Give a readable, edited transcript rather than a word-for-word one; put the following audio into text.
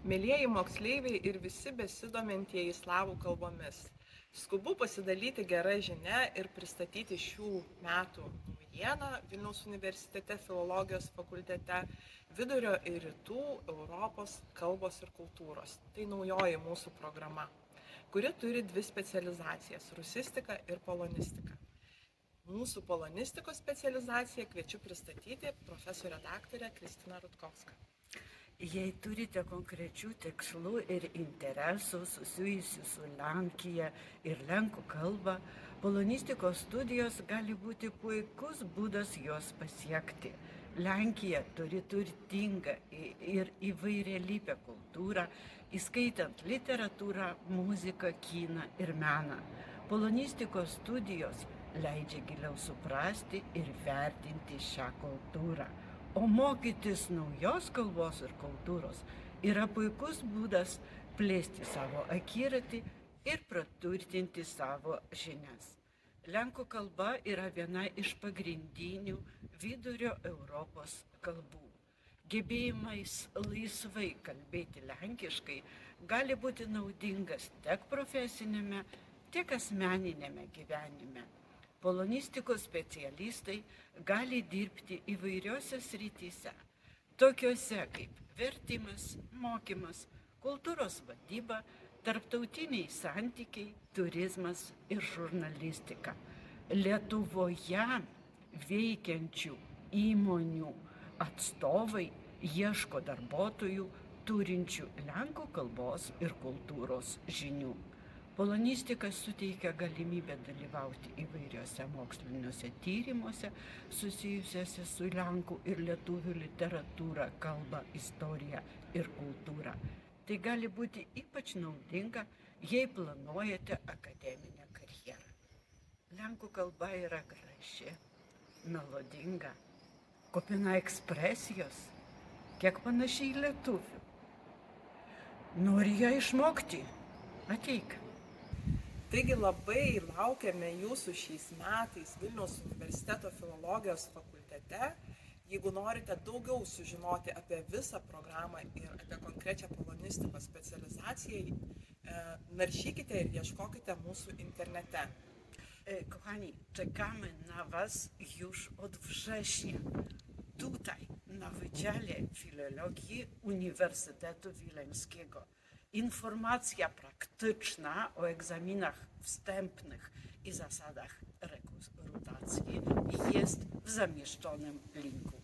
Mielieji moksleiviai ir visi besidomintieji slavų kalbomis. Skubu pasidalyti gerą žinią ir pristatyti šių metų naujieną Vilniaus universitete filologijos fakultete Vidurio ir Rytų Europos kalbos ir kultūros. Tai naujoji mūsų programa, kuri turi dvi specializacijas – rusistika ir polonistika. Mūsų polonistikos specializaciją kviečiu pristatyti profesorę daktarę Kristiną Rutkovską. Jei turite konkrečių tikslų ir interesų susijusių su Lenkija ir lenkų kalba, polonistikos studijos gali būti puikus būdas juos pasiekti. Lenkija turi turtingą ir įvairialypę kultūrą, įskaitant literatūrą, muziką, kiną ir meną. Polonistikos studijos leidžia giliau suprasti ir vertinti šią kultūrą. O mokytis naujos kalbos ir kultūros yra puikus būdas plėsti savo akiratį ir praturtinti savo žinias. Lenkų kalba yra viena iš pagrindinių Vidurio Europos kalbų. Gebėjimais laisvai kalbėti lenkiškai gali būti naudingas tiek profesinėme, tiek asmeninėme gyvenime. Polonistikos specialistai gali dirbti įvairiose srityse, tokiuose kaip vertimas, mokymas, kultūros vadyba, tarptautiniai santykiai, turizmas ir žurnalistika. Lietuvoje veikiančių įmonių atstovai ieško darbuotojų turinčių lenkų kalbos ir kultūros žinių. Polonistika suteikia galimybę dalyvauti įvairiuose moksliniuose tyrimuose susijusiuose su lenkų ir lietuvių literatūra, kalba, istorija ir kultūra. Tai gali būti ypač naudinga, jei planuojate akademinę karjerą. Lenkų kalba yra graži, melodinga, kupina ekspresijos, kiek panašiai lietuvių. Nori ją išmokti? Ateik. Taigi labai laukiame jūsų šiais metais Vilniaus universiteto filologijos fakultete. Jeigu norite daugiau sužinoti apie visą programą ir apie konkrečią polonistikos specializaciją, naršykite ir ieškokite mūsų internete. Kochani, czekamy na Was już od września. Tutaj, na Wydziale Filologii Uniwersytetu Wileńskiego. Informacja praktyczna o egzaminach wstępnych i zasadach rekrutacji jest w zamieszczonym linku.